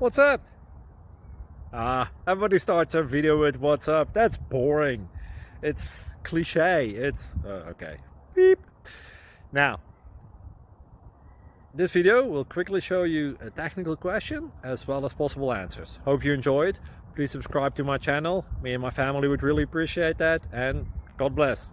What's up? Everybody starts their video with what's up. That's boring. It's cliche. It's okay. Beep. Now, this video will quickly show you a technical question as well as possible answers. Hope you enjoyed. Please subscribe to my channel. Me and my family would really appreciate that, and God bless.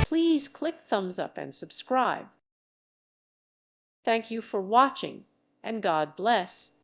Please click thumbs up and subscribe. Thank you for watching, and God bless.